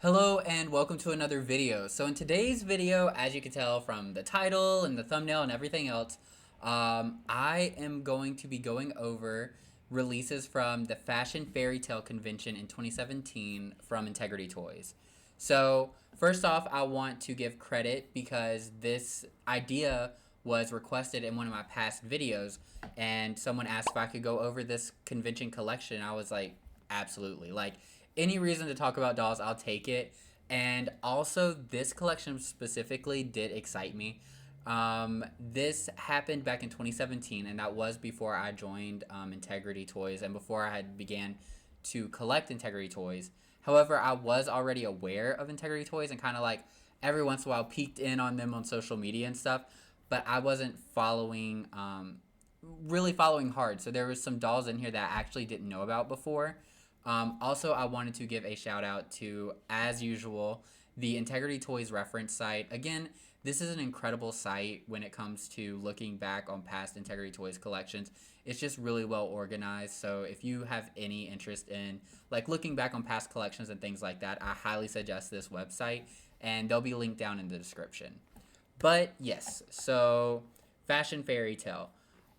Hello and welcome to another video. So in today's video, as you can tell from the title and the thumbnail and everything else, I am going to be going over releases from the Fashion Fairytale convention in 2017 from Integrity Toys. So first off, I want to give credit because this idea was requested in one of my past videos, and someone asked if I could go over this convention collection. I was like, absolutely. Like, any reason to talk about dolls, I'll take it. And also, this collection specifically did excite me. This happened back in 2017, and that was before I joined Integrity Toys and before I had began to collect Integrity Toys. However, I was already aware of Integrity Toys and kind of like every once in a while peeked in on them on social media and stuff, but I wasn't really following hard. So there was some dolls in here that I actually didn't know about before. Also, I wanted to give a shout out to, as usual, the Integrity Toys reference site. Again, this is an incredible site when it comes to looking back on past Integrity Toys collections. It's just really well organized. So if you have any interest in like looking back on past collections and things like that, I highly suggest this website, and they'll be linked down in the description. But yes, so Fashion Fairy Tale.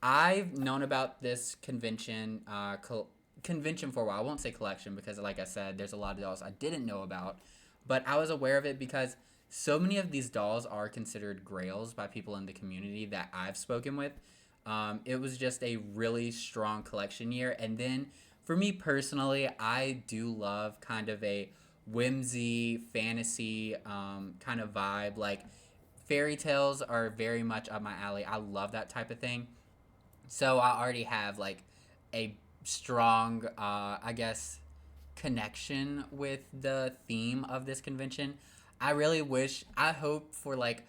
I've known about this convention for a while. I won't say collection because, like I said, there's a lot of dolls I didn't know about, but I was aware of it because so many of these dolls are considered grails by people in the community that I've spoken with. It was just a really strong collection year, and then for me personally, I do love kind of a whimsy fantasy kind of vibe. Like fairy tales are very much up my alley. I love that type of thing. So I already have like a strong, I guess, connection with the theme of this convention. I really wish, I hope for like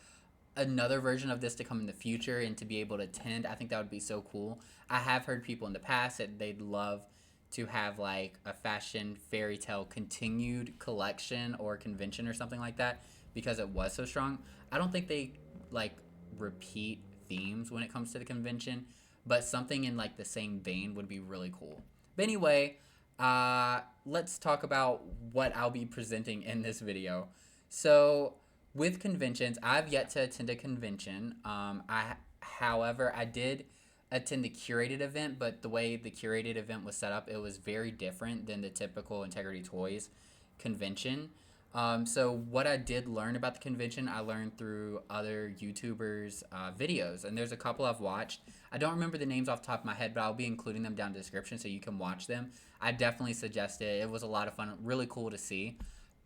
another version of this to come in the future and to be able to attend. I think that would be so cool. I have heard people in the past that they'd love to have like a fashion fairy tale continued collection or convention or something like that because it was so strong. I don't think they like repeat themes when it comes to the convention, but something in like the same vein would be really cool. But anyway, let's talk about what I'll be presenting in this video. So with conventions, I've yet to attend a convention. However, I did attend the curated event, but the way the curated event was set up, it was very different than the typical Integrity Toys convention. So what I did learn about the convention, I learned through other YouTubers' videos, and there's a couple I've watched. I don't remember the names off the top of my head, but I'll be including them down in the description so you can watch them. I definitely suggest it. It was a lot of fun, really cool to see.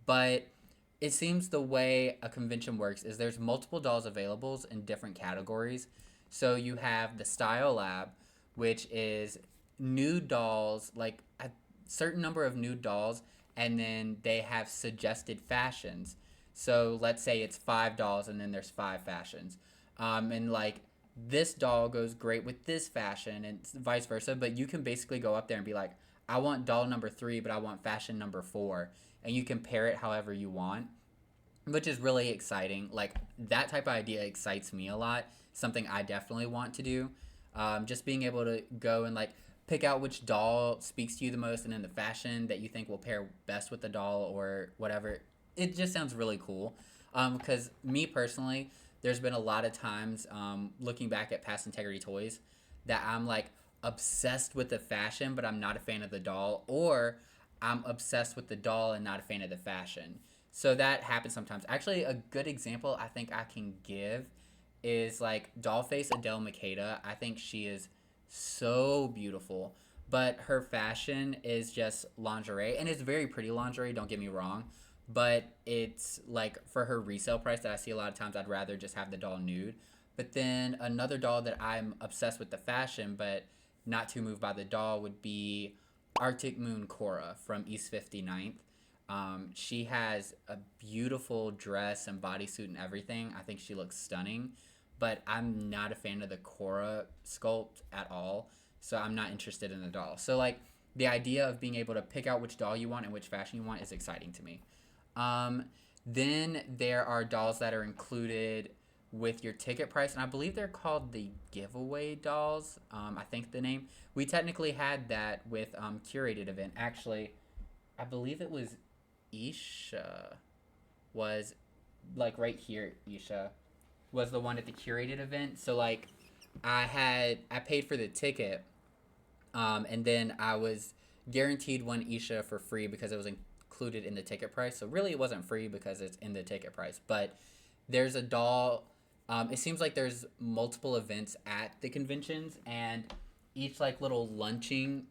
But it seems the way a convention works is there's multiple dolls available in different categories. So you have the Style Lab, which is nude dolls, like a certain number of nude dolls, and then they have suggested fashions. So let's say it's $5 and then there's five fashions. And like this doll goes great with this fashion and vice versa. But you can basically go up there and be like, I want doll number 3, but I want fashion number 4. And you can pair it however you want, which is really exciting. Like that type of idea excites me a lot. Something I definitely want to do. Just being able to go and like pick out which doll speaks to you the most, and then the fashion that you think will pair best with the doll or whatever. It just sounds really cool. Because me personally, there's been a lot of times looking back at past Integrity Toys that I'm like obsessed with the fashion, but I'm not a fan of the doll, or I'm obsessed with the doll and not a fan of the fashion. So that happens sometimes. Actually, a good example I think I can give is like Dollface Adele Makeda. I think she is so beautiful, but her fashion is just lingerie, and it's very pretty lingerie, don't get me wrong, but it's like for her resale price that I see a lot of times, I'd rather just have the doll nude. But then another doll that I'm obsessed with the fashion but not too moved by the doll would be Arctic Moon Cora from East 59th. She has a beautiful dress and bodysuit and everything. I think she looks stunning, but I'm not a fan of the Cora sculpt at all, so I'm not interested in the doll. So like the idea of being able to pick out which doll you want and which fashion you want is exciting to me. Um, then there are dolls that are included with your ticket price, and I believe they're called the giveaway dolls. I think the name. We technically had that with curated event. Actually, I believe it was Isha was like right here. Isha was the one at the curated event. So like I paid for the ticket, and then I was guaranteed one Isha for free because it was included in the ticket price. So really, it wasn't free because it's in the ticket price. But there's a doll. It seems like there's multiple events at the conventions, and each like little lunching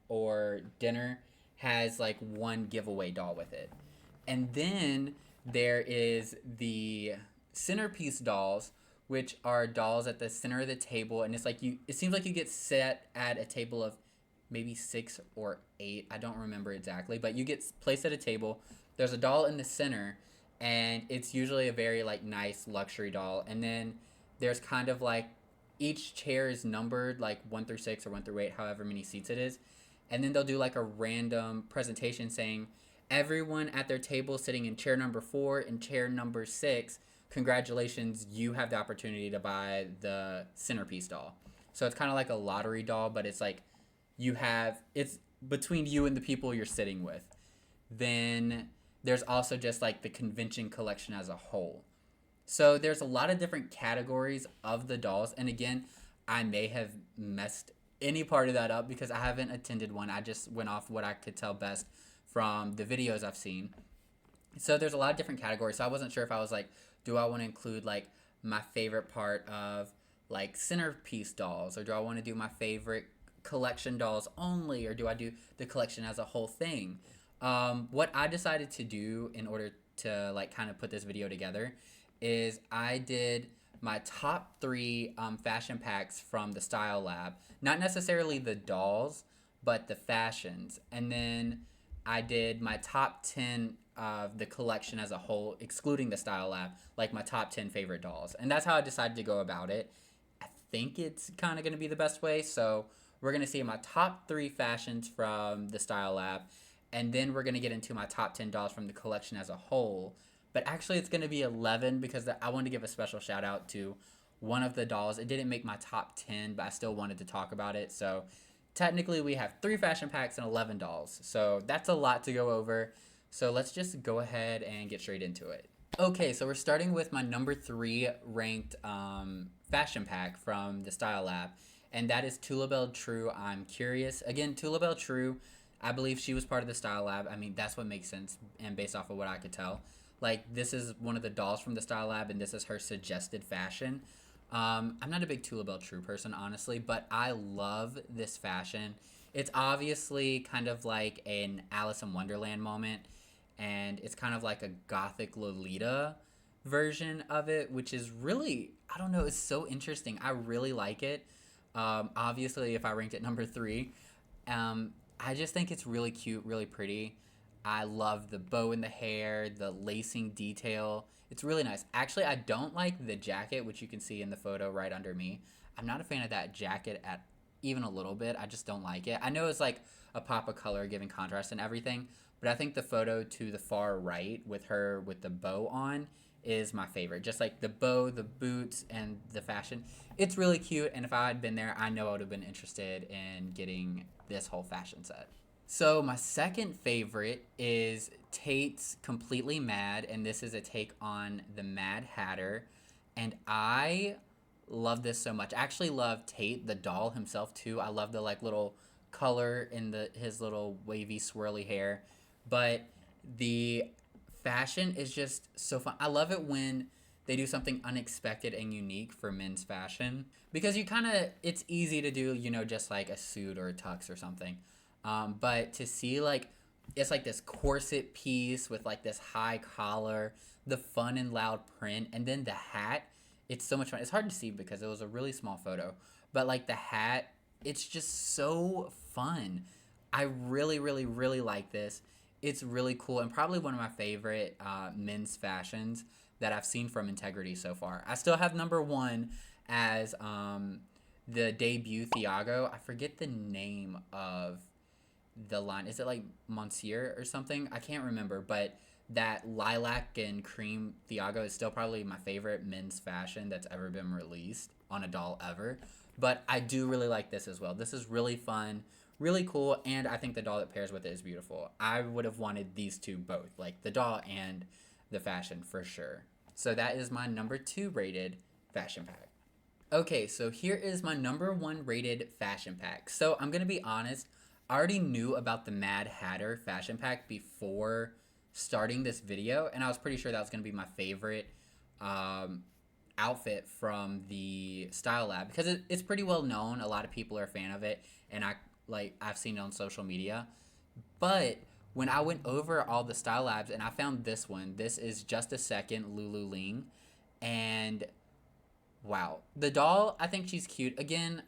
or dinner has like one giveaway doll with it. And then there is the centerpiece dolls, which are dolls at the center of the table, and it's like you. It seems like you get set at a table of maybe 6 or 8. I don't remember exactly, but you get placed at a table. There's a doll in the center, and it's usually a very like nice luxury doll. And then there's kind of like each chair is numbered like 1 through 6 or 1 through 8, however many seats it is. And then they'll do like a random presentation saying everyone at their table sitting in chair number 4 and chair number 6, congratulations, you have the opportunity to buy the centerpiece doll. So it's kind of like a lottery doll, but it's like it's between you and the people you're sitting with. Then there's also just like the convention collection as a whole. So there's a lot of different categories of the dolls. And again, I may have messed any part of that up because I haven't attended one. I just went off what I could tell best from the videos I've seen. So there's a lot of different categories. So I wasn't sure if I was like, do I want to include like my favorite part of like centerpiece dolls, or do I want to do my favorite collection dolls only, or do I do the collection as a whole thing? What I decided to do in order to like kind of put this video together is I did my top 3 fashion packs from the Style Lab. Not necessarily the dolls, but the fashions. And then I did my top 10 of the collection as a whole, excluding the Style Lab, like my top 10 favorite dolls. And that's how I decided to go about it. I think it's kind of going to be the best way. So we're going to see my top 3 fashions from the Style Lab. And then we're going to get into my top 10 dolls from the collection as a whole. But actually, it's going to be 11 because I wanted to give a special shout out to one of the dolls. It didn't make my top 10, but I still wanted to talk about it. So technically, we have 3 fashion packs and 11 dolls. So that's a lot to go over. So let's just go ahead and get straight into it. Okay, so we're starting with my number 3 ranked fashion pack from the Style Lab. And that is Tula Belle True, I'm Curious. Again, Tula Belle True, I believe she was part of the Style Lab. I mean, that's what makes sense, and based off of what I could tell. Like, this is one of the dolls from the Style Lab, and this is her suggested fashion. I'm not a big Tula Belle True person, honestly, but I love this fashion. It's obviously kind of like an Alice in Wonderland moment, and it's kind of like a gothic Lolita version of it, which is really, I don't know, it's so interesting. I really like it. Obviously, if I ranked it number 3, I just think it's really cute, really pretty. I love the bow in the hair, the lacing detail. It's really nice. Actually, I don't like the jacket, which you can see in the photo right under me. I'm not a fan of that jacket at even a little bit. I just don't like it. I know it's like a pop of color giving contrast and everything, but I think the photo to the far right with her with the bow on is my favorite. Just like the bow, the boots, and the fashion. It's really cute, and if I had been there, I know I would have been interested in getting this whole fashion set. So my second favorite is Tate's Completely Mad, and this is a take on the Mad Hatter. And I love this so much. I actually love Tate, the doll himself too. I love the like little color in his little wavy swirly hair. But the fashion is just so fun. I love it when they do something unexpected and unique for men's fashion, because it's easy to do, just like a suit or a tux or something. But to see like, it's like this corset piece with like this high collar, the fun and loud print, and then the hat, it's so much fun. It's hard to see because it was a really small photo, but like the hat, it's just so fun. I really, really, really like this. It's really cool and probably one of my favorite men's fashions that I've seen from Integrity so far. I still have number 1 as the debut Thiago. I forget the name of the line. Is it like Monsieur or something? I can't remember, but that lilac and cream Thiago is still probably my favorite men's fashion that's ever been released on a doll ever. But I do really like this as well. This is really fun, really cool, and I think the doll that pairs with it is beautiful. I would have wanted these two both, like the doll and the fashion for sure. So that is my number 2 rated fashion pack. Okay, so here is my number 1 rated fashion pack. So I'm gonna be honest, I already knew about the Mad Hatter fashion pack before starting this video, and I was pretty sure that was gonna be my favorite um, outfit from the Style Lab because it's pretty well known. A lot of people are a fan of it, and I've seen it on social media. But when I went over all the Style Labs and I found this one, this is Just a Second Lulu Ling, and wow, the doll, I think she's cute. Again,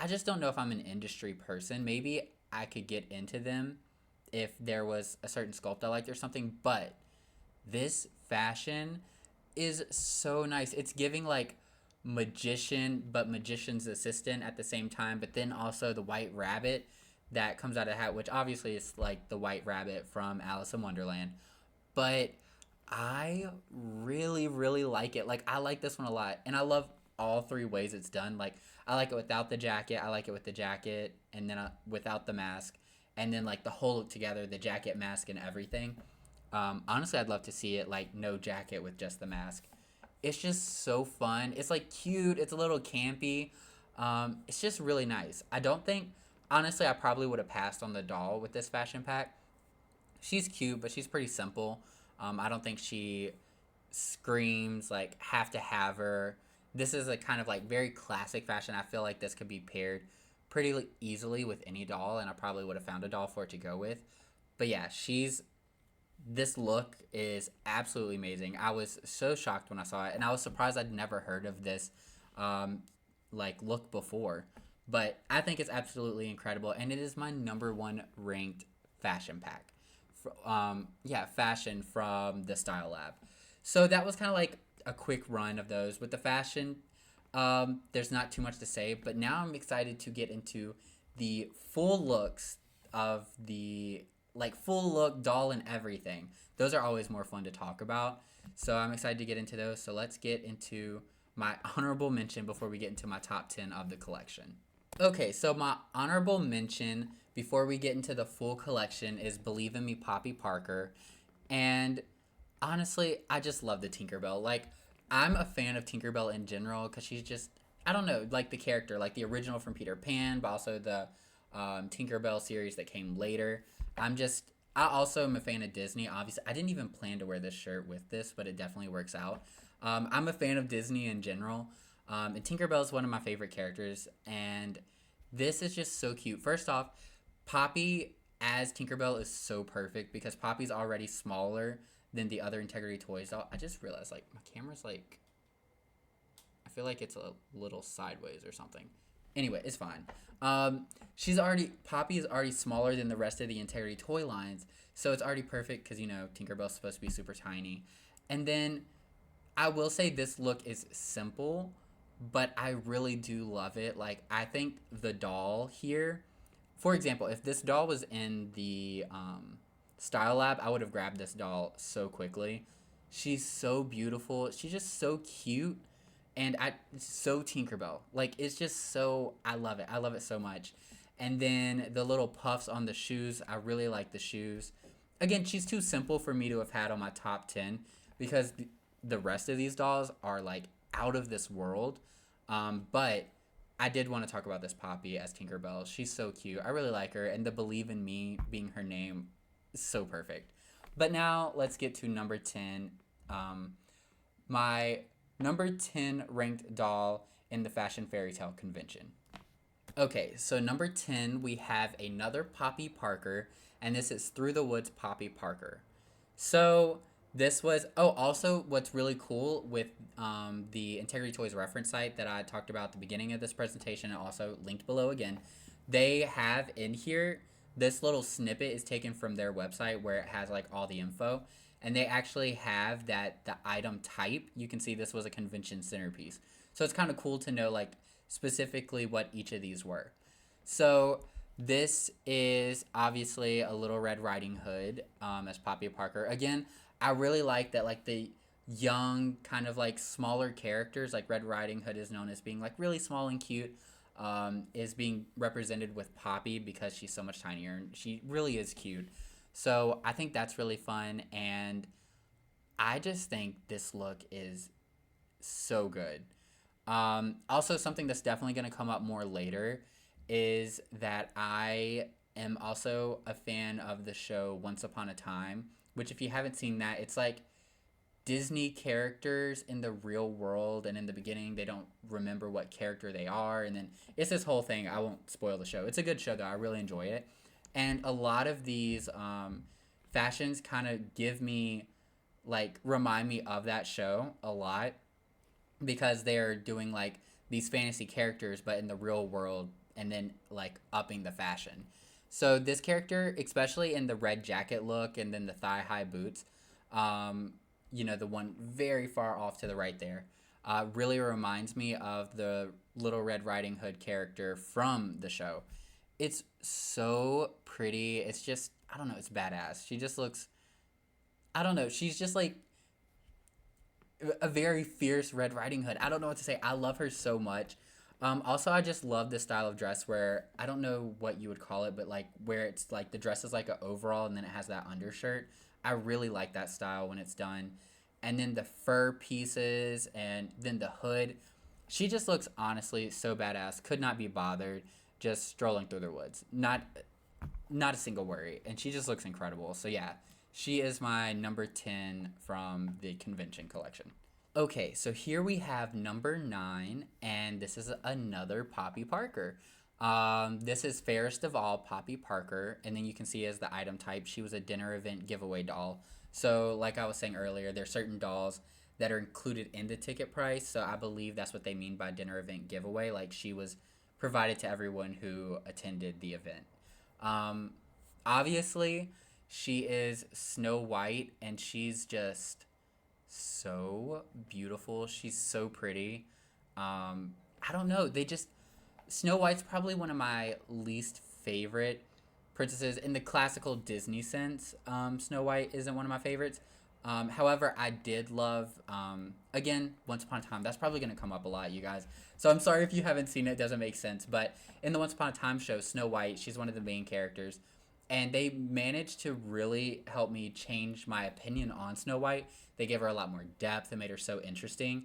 I just don't know if I'm an industry person. Maybe I could get into them if there was a certain sculpt I liked or something, but this fashion is so nice. It's giving like magician, but magician's assistant at the same time, but then also the white rabbit that comes out of the hat, which obviously is like the white rabbit from Alice in Wonderland. But I really, really like it. Like, I like this one a lot. And I love all 3 ways it's done. Like, I like it without the jacket. I like it with the jacket. And then without the mask. And then, like, the whole look together, the jacket, mask, and everything. Honestly, I'd love to see it, like, no jacket with just the mask. It's just so fun. It's, like, cute. It's a little campy. It's just really nice. I don't think... Honestly, I probably would have passed on the doll with this fashion pack. She's cute, but she's pretty simple. I don't think she screams like have to have her. This is a kind of like very classic fashion. I feel like this could be paired pretty easily with any doll, and I probably would have found a doll for it to go with. But yeah, this look is absolutely amazing. I was so shocked when I saw it, and I was surprised I'd never heard of this like look before. But I think it's absolutely incredible, and it is my number 1 ranked fashion pack. Fashion from the Style Lab. So that was kind of like a quick run of those. With the fashion, there's not too much to say, but now I'm excited to get into the full looks of the like full look doll and everything. Those are always more fun to talk about. So I'm excited to get into those. So let's get into my honorable mention before we get into my top 10 of the collection. Okay, so my honorable mention before we get into the full collection is Believe in Me, Poppy Parker. And honestly, I just love the Tinkerbell. Like, I'm a fan of Tinkerbell in general because she's just, I don't know, like the character, like the original from Peter Pan, but also the Tinkerbell series that came later. I also am a fan of Disney. Obviously, I didn't even plan to wear this shirt with this, but it definitely works out. I'm a fan of Disney in general. And Tinkerbell is one of my favorite characters, and this is just so cute. First off, Poppy as Tinkerbell is so perfect because Poppy's already smaller than the other Integrity Toys doll. I just realized, like, my camera's, like, I feel like it's a little sideways or something. Anyway, it's fine. Poppy is already smaller than the rest of the Integrity Toy lines, so it's already perfect because, you know, Tinkerbell's supposed to be super tiny. And then I will say this look is simple, but I really do love it. Like, I think the doll here, for example, if this doll was in the Style Lab, I would have grabbed this doll so quickly. She's so beautiful. She's just so cute, and so Tinkerbell. Like, it's just so, I love it. I love it so much. And then the little puffs on the shoes, I really like the shoes. Again, she's too simple for me to have had on my top 10 because the rest of these dolls are like out of this world. But I did want to talk about this Poppy as Tinkerbell. She's so cute. I really like her, and the Believe in Me being her name is so perfect. But now let's get to number 10. My number 10 ranked doll in the Fashion Fairytale convention. Okay, so number 10, we have another Poppy Parker, and this is Through the Woods Poppy Parker. So this was, also what's really cool with the Integrity Toys reference site that I talked about at the beginning of this presentation and also linked below again, they have in here, this little snippet is taken from their website where it has like all the info, and they actually have that the item type, you can see this was a convention centerpiece. So it's kind of cool to know like specifically what each of these were. So this is obviously a Little Red Riding Hood as Poppy Parker. Again, I really like that, like the young kind of like smaller characters, like Red Riding Hood is known as being like really small and cute. is being represented with Poppy because she's so much tinier and she really is cute. So I think that's really fun, and I just think this look is so good. Also, something that's definitely going to come up more later is that I am also a fan of the show Once Upon a Time, which, if you haven't seen that, it's like Disney characters in the real world, and in the beginning, they don't remember what character they are, and then it's this whole thing. I won't spoil the show. It's a good show, though. I really enjoy it. And a lot of these fashions kind of give me, like, remind me of that show a lot because they're doing like these fantasy characters but in the real world, and then like upping the fashion. So this character, especially in the red jacket look and then the thigh high boots, um, the one very far off to the right there, really reminds me of the Little Red Riding Hood character from the show. It's so pretty. It's just, I don't know, it's badass. She just looks, I don't know, she's just like a very fierce Red Riding Hood. I don't know what to say. I love her so much. Also, I just love this style of dress where I don't know what you would call it, but like where it's like the dress is like an overall and then it has that undershirt. I really like that style when it's done. And then the fur pieces and then the hood. She just looks honestly so badass. Could not be bothered just strolling through the woods. Not a single worry. And she just looks incredible. So yeah, she is my number 10 from the convention collection. Okay, so here we have number 9, and this is another Poppy Parker. This is Fairest of All Poppy Parker, and then you can see as the item type, she was a dinner event giveaway doll. So, like I was saying earlier, there are certain dolls that are included in the ticket price, so I believe that's what they mean by dinner event giveaway. Like, she was provided to everyone who attended the event. Um, Obviously, she is Snow White, and she's just so beautiful. She's so pretty. I don't know. Snow White's probably one of my least favorite princesses in the classical Disney sense. Snow White isn't one of my favorites. However, I did love, again, Once Upon a Time. That's probably going to come up a lot, you guys. So I'm sorry if you haven't seen it. It doesn't make sense. But in the Once Upon a Time show, Snow White, she's one of the main characters. And they managed to really help me change my opinion on Snow White. They gave her a lot more depth and made her so interesting.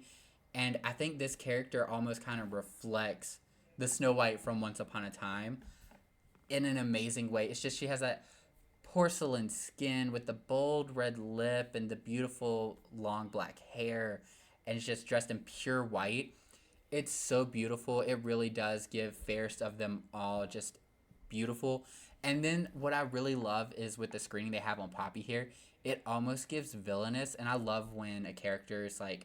And I think this character almost kind of reflects the Snow White from Once Upon a Time in an amazing way. It's just she has that porcelain skin with the bold red lip and the beautiful long black hair, and it's just dressed in pure white. It's so beautiful. It really does give Fairest of Them All just beautiful. And then what I really love is with the screening they have on Poppy here, it almost gives villainous, and I love when a character is like,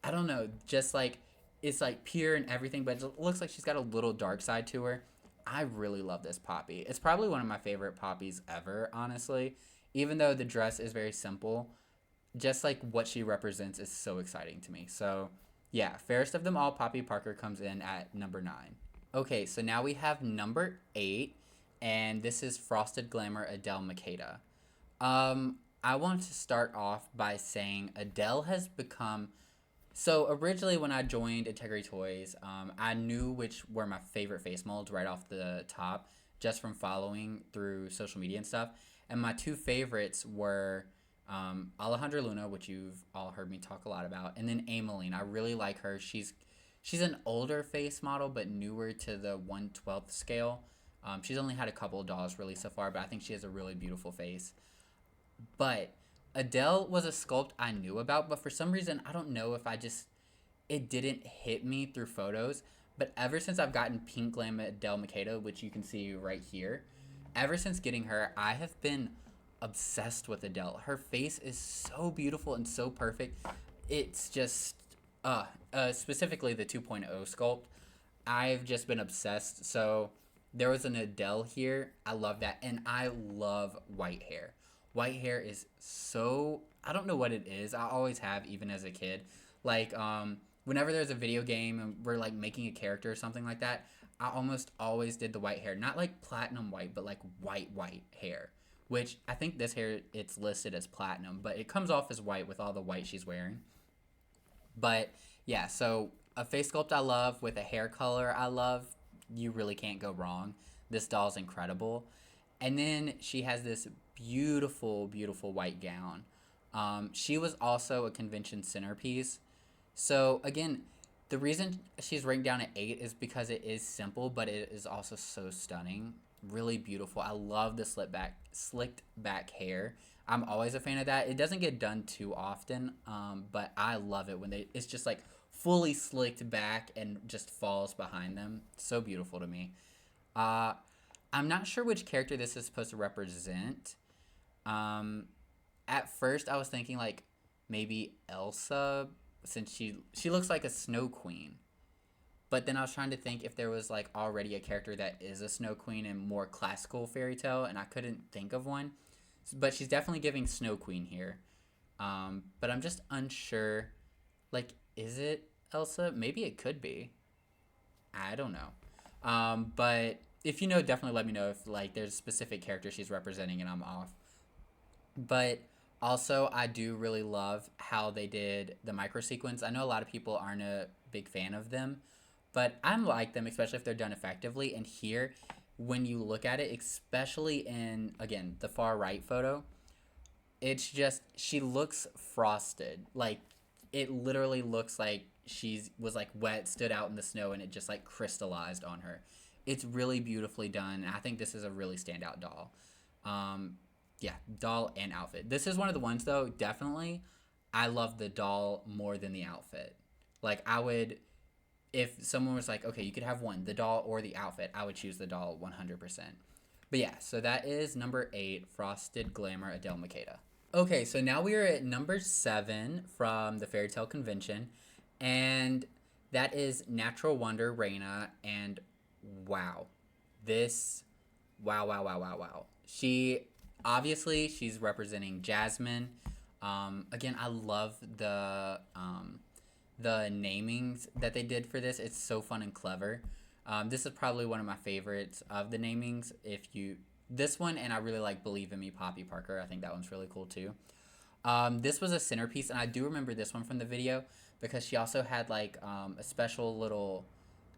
I don't know, just like it's like pure and everything, but it looks like she's got a little dark side to her. I really love this Poppy. It's probably one of my favorite Poppies ever, honestly. Even though the dress is very simple, just like what she represents is so exciting to me. So, yeah, Fairest of Them All, Poppy Parker comes in at number 9. Okay, so now we have number 8, and this is Frosted Glamour Adele Makeda. I want to start off by saying Adele has become. So originally, when I joined Integrity Toys, I knew which were my favorite face molds right off the top, just from following through social media and stuff. And my two favorites were Alejandra Luna, which you've all heard me talk a lot about, and then Ameline. I really like her. She's an older face model, but newer to the 1/12 scale. She's only had a couple of dolls released so far, but I think she has a really beautiful face. But Adele was a sculpt I knew about, but for some reason, I don't know if it didn't hit me through photos. But ever since I've gotten Pink Glam Adele Makeda, which you can see right here, ever since getting her, I have been obsessed with Adele. Her face is so beautiful and so perfect. It's just, specifically the 2.0 sculpt. I've just been obsessed. So there was an Adele here. I love that. And I love white hair. White hair is so, I don't know what it is. I always have, even as a kid. Like, whenever there's a video game and we're like making a character or something like that, I almost always did the white hair. Not like platinum white, but like white hair. Which I think this hair, it's listed as platinum, but it comes off as white with all the white she's wearing. But yeah, so a face sculpt I love with a hair color I love. you really can't go wrong. This doll's incredible. And then she has this beautiful, beautiful white gown. She was also a convention centerpiece. So again, the reason she's ranked down at 8 is because it is simple, but it is also so stunning, really beautiful. I love the slicked back hair. I'm always a fan of that. It doesn't get done too often, but I love it when it's just like fully slicked back and just falls behind them. So beautiful to me. Uh, I'm not sure which character this is supposed to represent. Um, at first, I was thinking like maybe Elsa, since she looks like a snow queen. But then I was trying to think if there was like already a character that is a snow queen in more classical fairy tale, and I couldn't think of one. But she's definitely giving snow queen here. But I'm just unsure. Like, is it Elsa? Maybe it could be. I don't know. But if you know, definitely let me know if like there's a specific character she's representing and I'm off. But also, I do really love how they did the micro sequence. I know a lot of people aren't a big fan of them, but I'm like them, especially if they're done effectively. And here, when you look at it, especially in, again, the far right photo, it's just, she looks frosted. Like, it literally looks like she's was like wet, stood out in the snow, and it just like crystallized on her. It's really beautifully done. I think this is a really standout doll. Um, yeah, doll and outfit. This is one of the ones though, definitely I love the doll more than the outfit. Like I would, if someone was like, okay, you could have one, the doll or the outfit, I would choose the doll 100%. But yeah, so that is number 8, Frosted Glamour Adele Makeda. Okay, so now we are at number 7 from the Fairytale Convention, and that is Natural Wonder Reina. And wow, this, wow, wow, wow, wow, wow. She, obviously, she's representing Jasmine. Again, I love the namings that they did for this. It's so fun and clever. This is probably one of my favorites of the namings. If you this one, and I really like Believe in Me, Poppy Parker. I think that one's really cool too. This was a centerpiece, and I do remember this one from the video because she also had like a special little,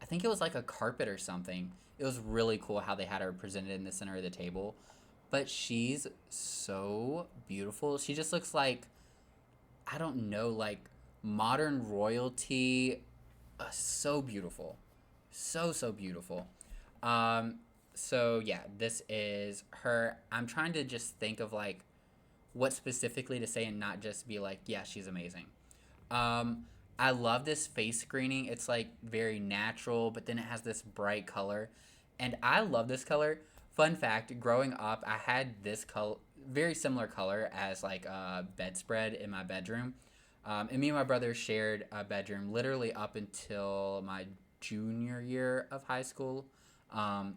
I think it was like a carpet or something. It was really cool how they had her presented in the center of the table. But she's so beautiful. She just looks like, I don't know, like modern royalty. So beautiful. So, so beautiful. Um, so yeah, this is her. I'm trying to just think of like what specifically to say and not just be like, yeah, she's amazing. Um, I love this face screening. It's like very natural, but then it has this bright color. And I love this color. Fun fact, growing up, I had this color, very similar color as like a bedspread in my bedroom. And me and my brother shared a bedroom literally up until my junior year of high school. Um,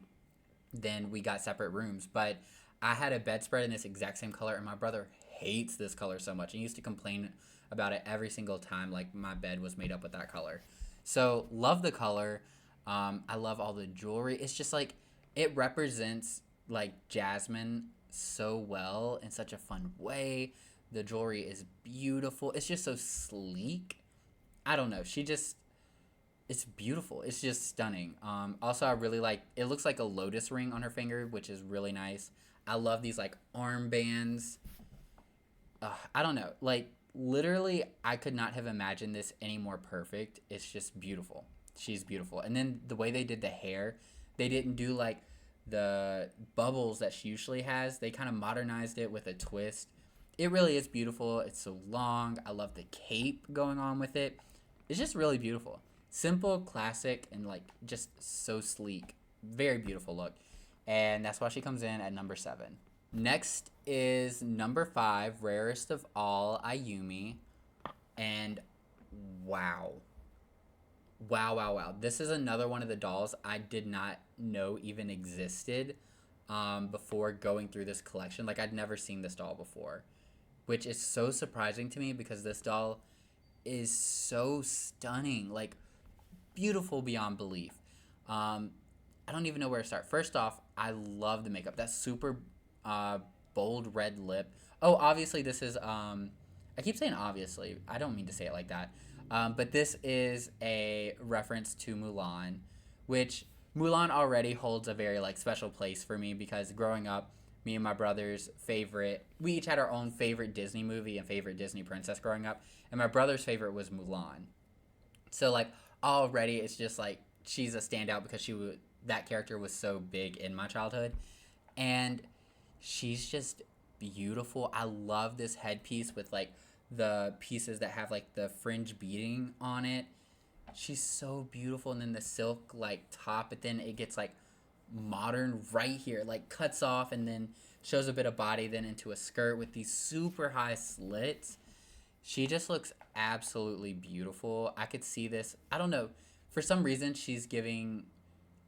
then we got separate rooms. But I had a bedspread in this exact same color, and my brother hates this color so much. He used to complain about it every single time, like my bed was made up with that color. So love the color. I love all the jewelry. It's just like it represents like Jasmine so well in such a fun way. The jewelry is beautiful. It's just so sleek. I don't know. She just, it's beautiful. It's just stunning. Also, I really like, it looks like a lotus ring on her finger, which is really nice. I love these like armbands. I don't know. Like, literally, I could not have imagined this any more perfect. It's just beautiful. She's beautiful. And then the way they did the hair, they didn't do like the bubbles that she usually has. They kind of modernized it with a twist. It really is beautiful. It's so long. I love the cape going on with it. It's just really beautiful. Simple, classic, and like just so sleek. Very beautiful look. And that's why she comes in at number 7. Next is number 5, Rarest of All, Ayumi. And wow. Wow, wow, wow. This is another one of the dolls I did not know even existed before going through this collection. Like, I'd never seen this doll before, which is so surprising to me because this doll is so stunning. Like, beautiful beyond belief. I don't even know where to start. First off, I love the makeup. That super bold red lip. Oh, obviously this is I keep saying obviously. I don't mean to say it like that. But this is a reference to Mulan, which Mulan already holds a very like special place for me because growing up, me and my brother's favorite, we each had our own favorite Disney movie and favorite Disney princess growing up, and my brother's favorite was Mulan. So like already it's just like she's a standout because that character was so big in my childhood, and she's just beautiful. I love this headpiece with like the pieces that have like the fringe beading on it. She's so beautiful, and then the silk like top, but then it gets like modern right here, like cuts off and then shows a bit of body, then into a skirt with these super high slits. She just looks absolutely beautiful. I could see this. I don't know. For some reason, she's giving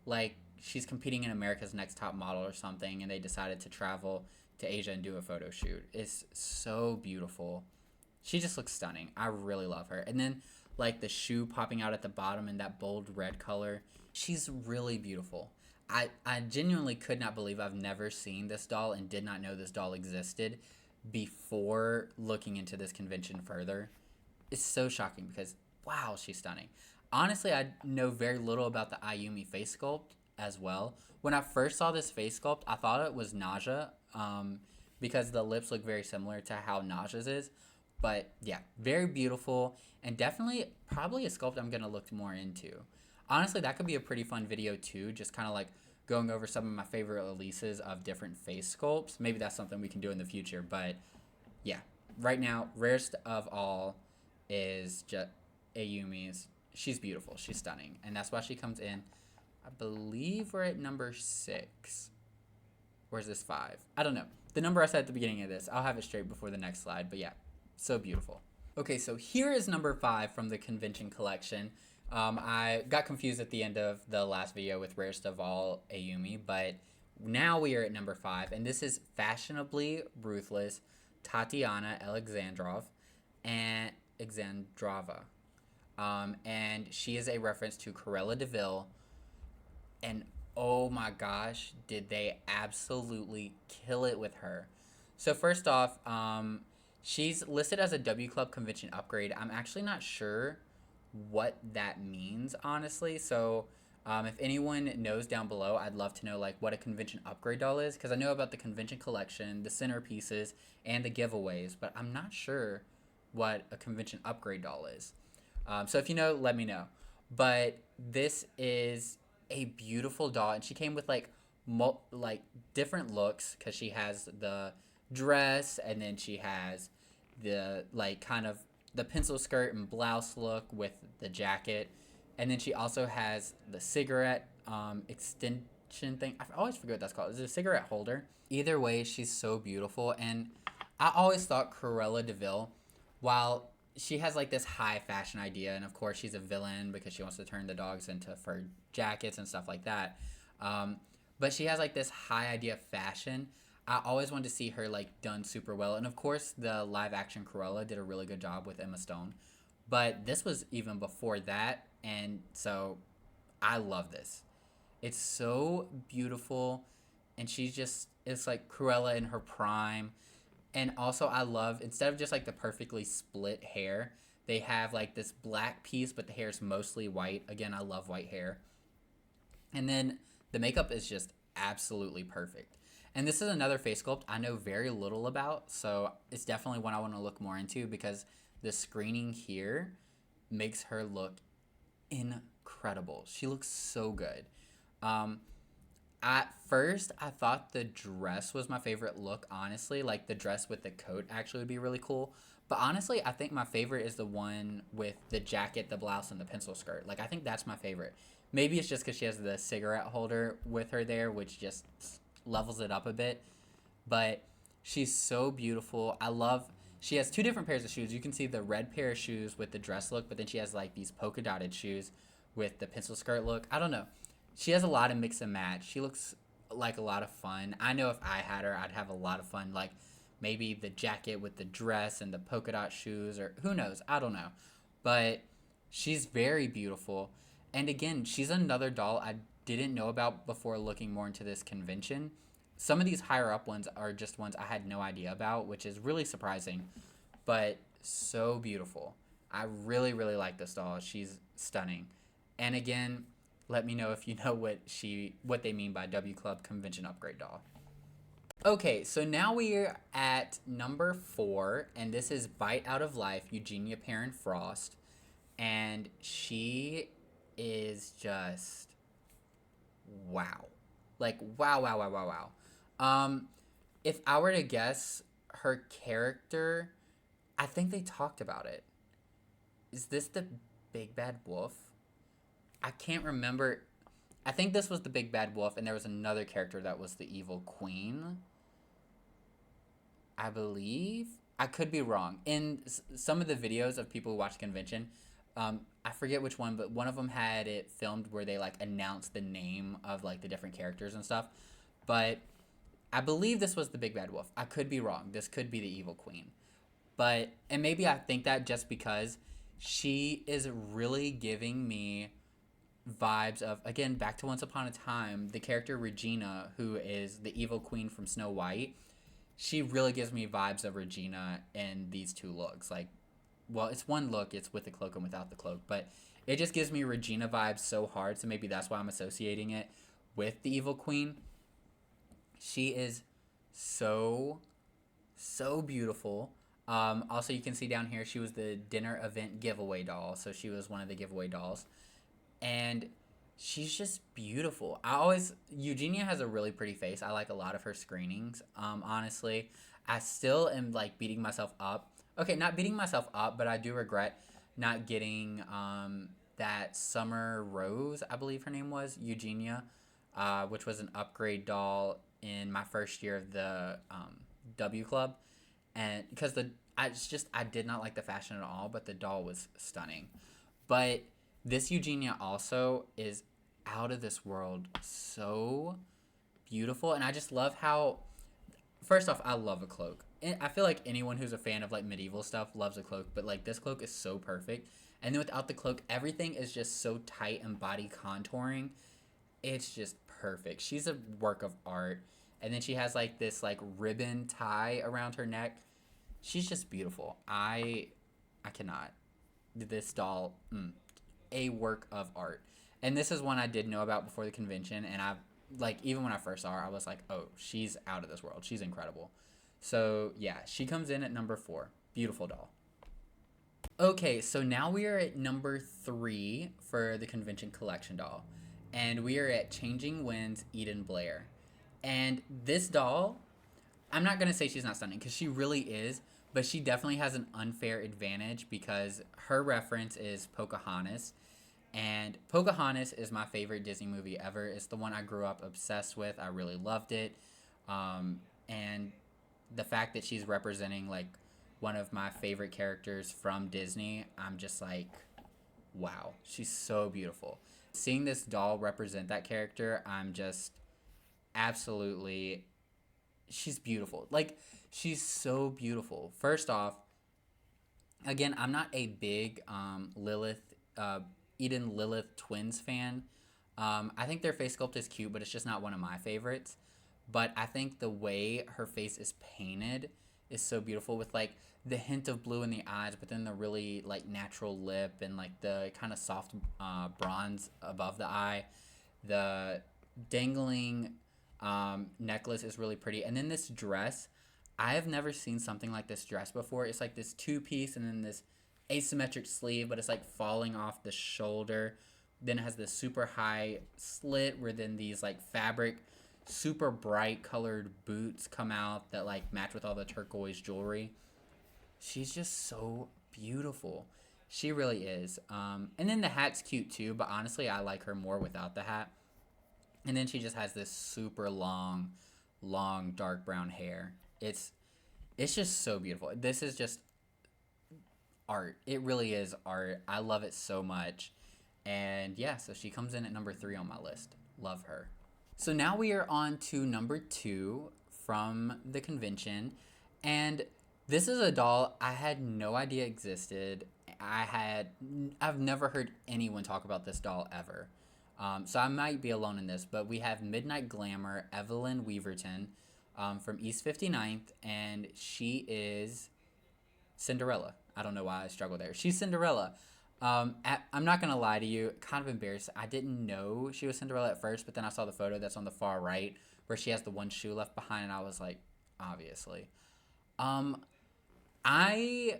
like she's competing in America's Next Top Model or something, and they decided to travel to Asia and do a photo shoot. It's so beautiful. She just looks stunning. I really love her. And then like the shoe popping out at the bottom in that bold red color. She's really beautiful. I genuinely could not believe I've never seen this doll and did not know this doll existed before looking into this convention further. It's so shocking because, wow, she's stunning. Honestly, I know very little about the Ayumi face sculpt as well. When I first saw this face sculpt, I thought it was Naja, because the lips look very similar to how Naja's is. But yeah, very beautiful, and definitely probably a sculpt I'm going to look more into. Honestly, that could be a pretty fun video too, just kind of like going over some of my favorite releases of different face sculpts. Maybe that's something we can do in the future, but yeah, right now, rarest of all is just Ayumi's. She's beautiful, she's stunning, and that's why she comes in. I believe we're at number 6. Or is this 5? I don't know. The number I said at the beginning of this, I'll have it straight before the next slide, but yeah, so beautiful. Okay, so here is number 5 from the convention collection. I got confused at the end of the last video with rarest of all Ayumi, but now we are at number 5, and this is Fashionably Ruthless Tatiana Alexandrova. And she is a reference to Cruella de Vil, and oh my gosh, did they absolutely kill it with her. So first off, she's listed as a W Club convention upgrade. I'm actually not sure what that means, honestly. So if anyone knows down below, I'd love to know like what a convention upgrade doll is, because I know about the convention collection, the centerpieces, and the giveaways, but I'm not sure what a convention upgrade doll is. So if you know, let me know. But this is a beautiful doll, and she came with like like different looks, because she has the dress, and then she has the like kind of the pencil skirt and blouse look with the jacket, and then she also has the cigarette extension thing. I always forget what that's called. Is it a cigarette holder? Either way, she's so beautiful, and I always thought Cruella de Vil, while she has like this high fashion idea, and of course she's a villain because she wants to turn the dogs into fur jackets and stuff like that, but she has like this high idea of fashion. I always wanted to see her like done super well, and of course the live action Cruella did a really good job with Emma Stone, but this was even before that, and so I love this. It's so beautiful, and it's like Cruella in her prime. And also I love, instead of just like the perfectly split hair, they have like this black piece, but the hair is mostly white. Again, I love white hair. And then the makeup is just absolutely perfect. And this is another face sculpt I know very little about, so it's definitely one I want to look more into, because the screening here makes her look incredible. She looks so good. At first, I thought the dress was my favorite look, honestly. Like, the dress with the coat actually would be really cool. But honestly, I think my favorite is the one with the jacket, the blouse, and the pencil skirt. Like, I think that's my favorite. Maybe it's just because she has the cigarette holder with her there, which just levels it up a bit. But she's so beautiful. She has 2 different pairs of shoes. You can see the red pair of shoes with the dress look, but then she has, like, these polka dotted shoes with the pencil skirt look. I don't know. She has a lot of mix and match. She looks like a lot of fun. I know if I had her, I'd have a lot of fun. Like maybe the jacket with the dress and the polka dot shoes, or who knows? I don't know. But she's very beautiful. And again, she's another doll I didn't know about before looking more into this convention. Some of these higher up ones are just ones I had no idea about, which is really surprising. But so beautiful. I really, really like this doll. She's stunning. And again, let me know if you know what they mean by W Club Convention Upgrade Doll. Okay, so now we're at number 4, and this is Bite Out of Life, Eugenia Perrin Frost. And she is just wow. Like, wow, wow, wow, wow, wow. If I were to guess her character, I think they talked about it. Is this the Big Bad Wolf? I can't remember. I think this was the Big Bad Wolf, and there was another character that was the evil queen. I believe. I could be wrong. In some of the videos of people who watch the convention, I forget which one, but one of them had it filmed where they like announced the name of like the different characters and stuff. But I believe this was the Big Bad Wolf. I could be wrong. This could be the evil queen. But, and maybe I think that just because she is really giving me vibes of, again, back to Once Upon a Time, the character Regina, who is the evil queen from Snow White. She really gives me vibes of Regina in these two looks. Like, well, it's one look, it's with the cloak and without the cloak, but it just gives me Regina vibes so hard, so maybe that's why I'm associating it with the evil queen. She is so, so beautiful. Also, you can see down here, she was the dinner event giveaway doll, so she was one of the giveaway dolls. And she's just beautiful. Eugenia has a really pretty face. I like a lot of her screenings, honestly. I still am, like, beating myself up. Okay, not beating myself up, but I do regret not getting, that Summer Rose, I believe her name was, Eugenia, which was an upgrade doll in my first year of the, W Club. And because I did not like the fashion at all, but the doll was stunning. But this Eugenia also is out of this world, so beautiful. And I just love how, first off, I love a cloak. I feel like anyone who's a fan of like medieval stuff loves a cloak, but like this cloak is so perfect. And then without the cloak, everything is just so tight and body contouring. It's just perfect. She's a work of art. And then she has like this like ribbon tie around her neck. She's just beautiful. I cannot. This doll, a work of art. And this is one I did know about before the convention, and I've like even when I first saw her, I was like, oh, she's out of this world. She's incredible. So yeah, she comes in at number 4. Beautiful doll. Okay, so now we are at number 3 for the convention collection doll, and we are at Changing Winds Eden Blair. And this doll, I'm not gonna say she's not stunning because she really is, but she definitely has an unfair advantage because her reference is Pocahontas, and Pocahontas is my favorite Disney movie ever. It's the one I grew up obsessed with. I really loved it, and the fact that she's representing like one of my favorite characters from Disney, I'm just like, wow, she's so beautiful. Seeing this doll represent that character, I'm just absolutely, she's beautiful. Like, she's so beautiful. First off, again, I'm not a big Eden Lilith twins fan. I think their face sculpt is cute, but it's just not one of my favorites. But I think the way her face is painted is so beautiful with like the hint of blue in the eyes, but then the really like natural lip and like the kind of soft bronze above the eye. The dangling necklace is really pretty. And then this dress, I have never seen something like this dress before. It's like this 2-piece and then this asymmetric sleeve, but it's like falling off the shoulder. Then it has this super high slit where then these like fabric, super bright colored boots come out that like match with all the turquoise jewelry. She's just so beautiful. She really is. And then the hat's cute too, but honestly, I like her more without the hat. And then she just has this super long, long dark brown hair. It's just so beautiful. This is just art. It really is art. I love it so much. And yeah, so she comes in at number 3 on my list. Love her. So now we are on to number 2 from the convention. And this is a doll I had no idea existed. I've never heard anyone talk about this doll ever. So I might be alone in this, but we have Midnight Glamour Evelyn Weaverton from East 59th, and she is Cinderella. I don't know why I struggle there. She's Cinderella. I'm not gonna lie to you, kind of embarrassed. I didn't know she was Cinderella at first, but then I saw the photo that's on the far right where she has the one shoe left behind, and I was like, obviously. Um, I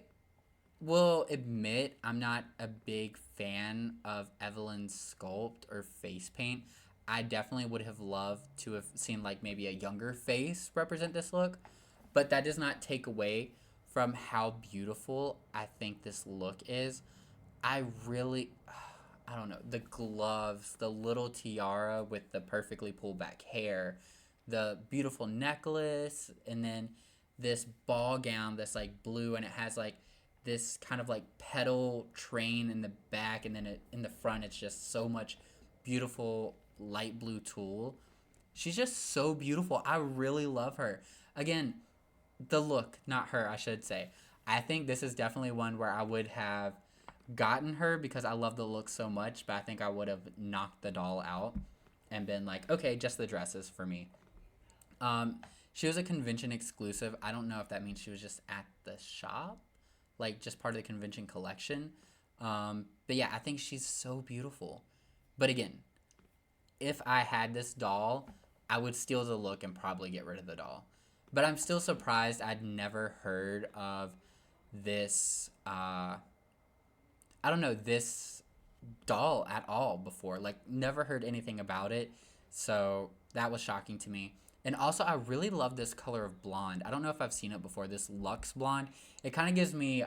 will admit I'm not a big fan of Evelyn's sculpt or face paint. I definitely would have loved to have seen like maybe a younger face represent this look, but that does not take away from how beautiful I think this look is. I really, I don't know, the gloves, the little tiara with the perfectly pulled back hair, the beautiful necklace, and then this ball gown that's like blue and it has like this kind of like pedal train in the back, and then in the front it's just so much beautiful light blue tulle. She's just so beautiful. I really love her. Again, the look, not her, I should say. I think this is definitely one where I would have gotten her because I love the look so much, but I think I would have knocked the doll out and been like, okay, just the dresses for me. Um, she was a convention exclusive. I don't know if that means she was just at the shop, like just part of the convention collection. But yeah, I think she's so beautiful. But again, if I had this doll, I would steal the look and probably get rid of the doll. But I'm still surprised I'd never heard of this. I don't know, this doll at all before. Like, never heard anything about it. So that was shocking to me. And also, I really love this color of blonde. I don't know if I've seen it before. This Luxe blonde. It kind of gives me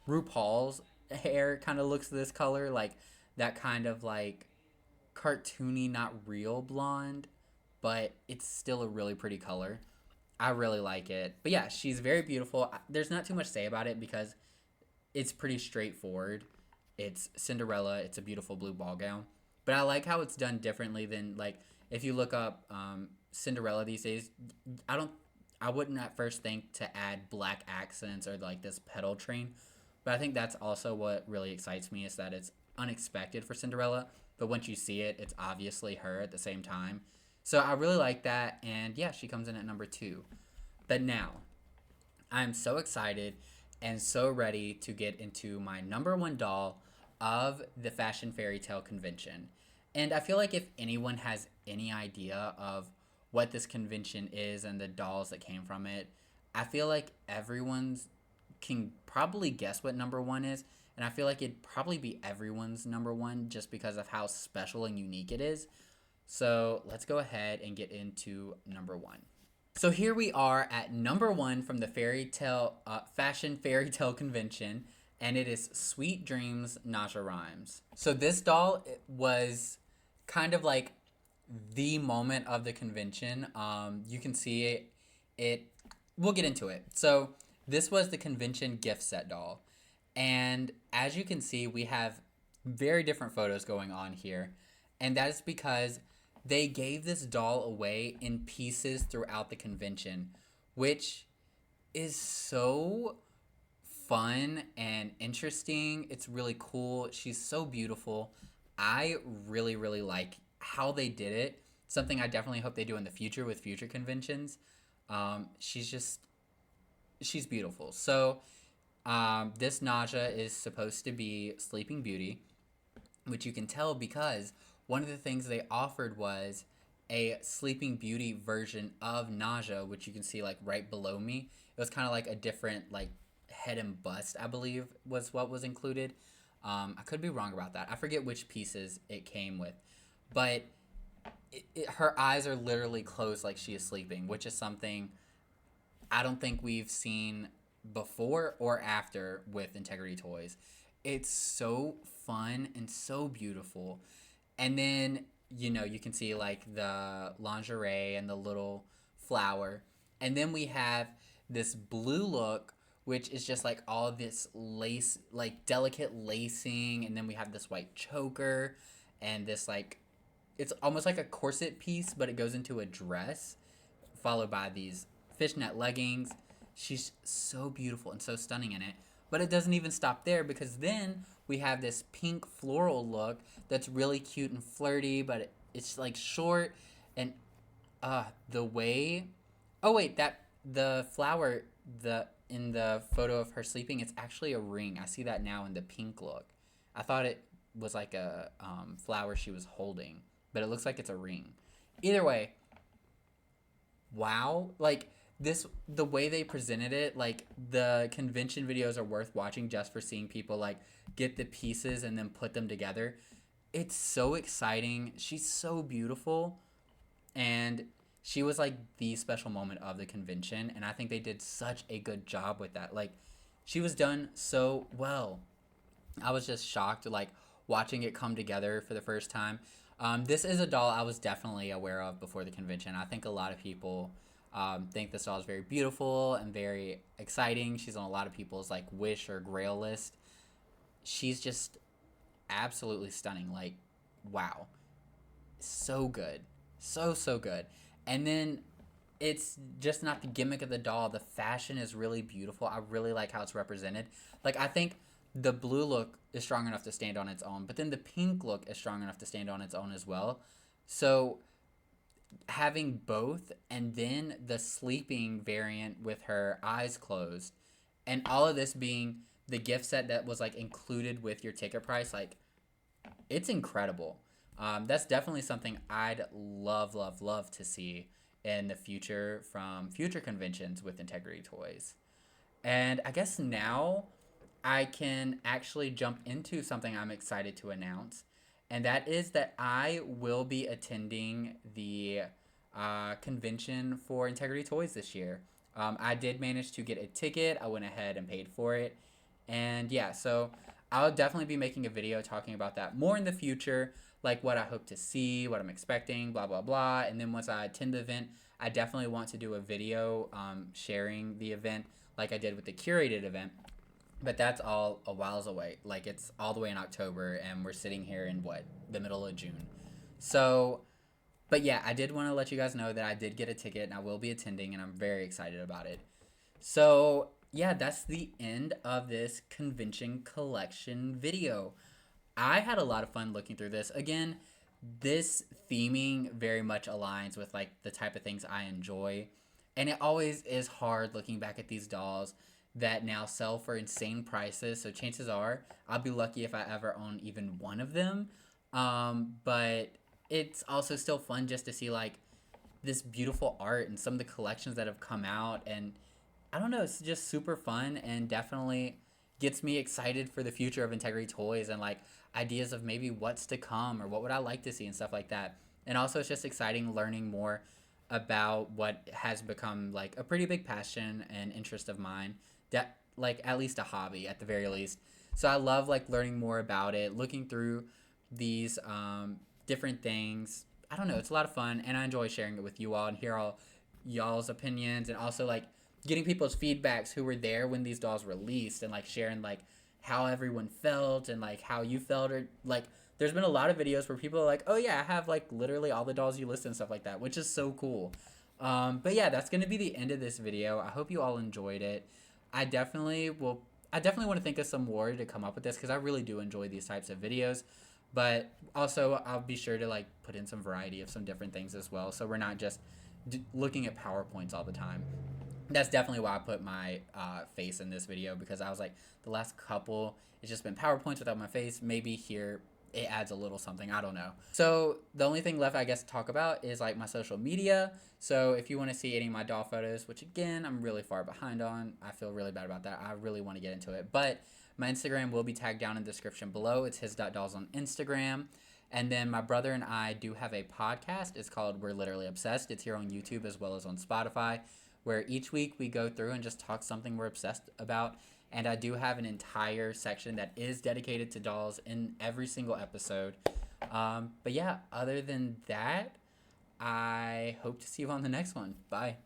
RuPaul's hair. Kind of looks this color, like that kind of like cartoony, not real blonde, but it's still a really pretty color. I really like it. But yeah, she's very beautiful. There's not too much to say about it because it's pretty straightforward. It's Cinderella. It's a beautiful blue ball gown. But I like how it's done differently than like if you look up Cinderella these days. I don't. I wouldn't at first think to add black accents or like this pedal train, but I think that's also what really excites me is that it's unexpected for Cinderella. But once you see it, it's obviously her at the same time. So I really like that, and yeah, she comes in at number two. But now, I'm so excited and so ready to get into my number one doll of the Fashion Fairy Tale convention. And I feel like if anyone has any idea of what this convention is and the dolls that came from it, I feel like everyone's can probably guess what number one is. And I feel like it'd probably be everyone's number one just because of how special and unique it is. So let's go ahead and get into number one. So here we are at number one from the Fashion Fairy Tale convention, and it is Sweet Dreams Naja Rhymes. So this doll was kind of like the moment of the convention. You can see it. We'll get into it. So this was the convention gift set doll, and as you can see, we have very different photos going on here, and that is because they gave this doll away in pieces throughout the convention, which is so fun and interesting. It's really cool. She's so beautiful. I really, really like how they did it. Something I definitely hope they do in the future with future conventions. She's beautiful. So, this Naja is supposed to be Sleeping Beauty, which you can tell because one of the things they offered was a Sleeping Beauty version of Naja, which you can see like right below me. It was kind of like a different like head and bust, I believe, was what was included. I could be wrong about that. I forget which pieces it came with, but her eyes are literally closed like she is sleeping, which is something I don't think we've seen before or after with Integrity Toys. It's so fun and so beautiful. And then, you can see like the lingerie and the little flower. And then we have this blue look, which is just like all this lace, like delicate lacing. And then we have this white choker and this like, it's almost like a corset piece, but it goes into a dress, followed by these fishnet leggings. She's so beautiful and so stunning in it. But it doesn't even stop there because then we have this pink floral look that's really cute and flirty, but it's like short and the way. Oh wait, that the flower the in the photo of her sleeping, it's actually a ring. I see that now in the pink look. I thought it was like a flower she was holding, but it looks like it's a ring. Either way, wow, like this, the way they presented it, like the convention videos are worth watching just for seeing people like get the pieces and then put them together. It's so exciting. She's so beautiful, and she was like the special moment of the convention, and I think they did such a good job with that. Like she was done so well. I was just shocked, like watching it come together for the first time. This is a doll I was definitely aware of before the convention. I think a lot of people think this doll is very beautiful and very exciting. She's on a lot of people's like wish or grail list. She's just absolutely stunning. Like, wow, so good, so good. And then it's just not the gimmick of the doll. The fashion is really beautiful. I really like how it's represented. Like, I think the blue look is strong enough to stand on its own, but then the pink look is strong enough to stand on its own as well. So having both, and then the sleeping variant with her eyes closed, and all of this being the gift set that was like included with your ticket price, like it's incredible. That's definitely something I'd love to see in the future from future conventions with Integrity Toys. And I guess now I can actually jump into something I'm excited to announce, and that is that I will be attending the convention for Integrity Toys this year. I did manage to get a ticket. I went ahead and paid for it, and yeah, so I'll definitely be making a video talking about that more in the future, like what I hope to see, what I'm expecting, blah blah blah. And then once I attend the event, I definitely want to do a video sharing the event like I did with the curated event, but that's all a whiles away. Like it's all the way in October, and we're sitting here in what, the middle of June. So, but yeah, I did want to let you guys know that I did get a ticket and I will be attending, and I'm very excited about it. So yeah, that's the end of this convention collection video. I had a lot of fun looking through this. Again, this theming very much aligns with like the type of things I enjoy. And it always is hard looking back at these dolls that now sell for insane prices. So chances are I'll be lucky if I ever own even one of them. But it's also still fun just to see like this beautiful art and some of the collections that have come out. And I don't know, it's just super fun and definitely gets me excited for the future of Integrity Toys and like ideas of maybe what's to come or what would I like to see and stuff like that. And also it's just exciting learning more about what has become like a pretty big passion and interest of mine, that like at least a hobby at the very least. So I love like learning more about it, looking through these different things. I don't know, it's a lot of fun, and I enjoy sharing it with you all and hear all y'all's opinions, and also like getting people's feedbacks who were there when these dolls released, and like sharing like how everyone felt and like how you felt, or like there's been a lot of videos where people are like, oh yeah, I have like literally all the dolls you list and stuff like that, which is so cool. But yeah, that's gonna be the end of this video. I hope you all enjoyed it. I definitely will. I definitely want to think of some more to come up with this because I really do enjoy these types of videos. But also, I'll be sure to like put in some variety of some different things as well, so we're not just looking at PowerPoints all the time. That's definitely why I put my face in this video, because I was like, the last couple, it's just been PowerPoints without my face. Maybe here it adds a little something. I don't know. So the only thing left, I guess, to talk about is like my social media. So if you want to see any of my doll photos, which again, I'm really far behind on, I feel really bad about that. I really want to get into it. But my Instagram will be tagged down in the description below. It's his.dolls on Instagram. And then my brother and I do have a podcast. It's called We're Literally Obsessed. It's here on YouTube as well as on Spotify, where each week we go through and just talk something we're obsessed about. And I do have an entire section that is dedicated to dolls in every single episode. But yeah, other than that, I hope to see you on the next one. Bye.